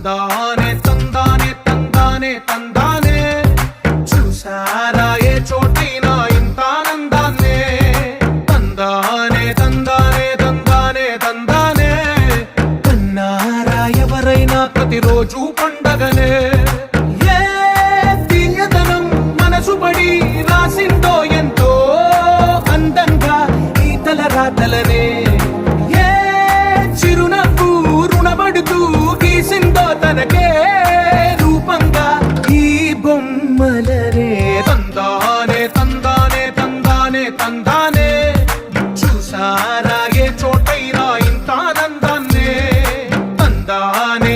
తందానే తందానే తందానే తందానే చూసారా ఏ చోటైనా ఇంత ఆనందాన్నే తందానే తందానే తందానే తందానే కన్నారా ఎవరైనా ప్రతిరోజు పండగనే ఏ తీయదనం మనసు పడి రాసిందో ఎంతో అందంగా ఈ తలరాతలనే ఏ చిరునవ్వు రుణపడుతూ గీసిందో తనకే రూపంగా ఈ బొమ్మలనే తందానే తందానే తందానే తందానే చూసారా ఏ చోటైనా ఇంత ఆనందాన్నే తందానే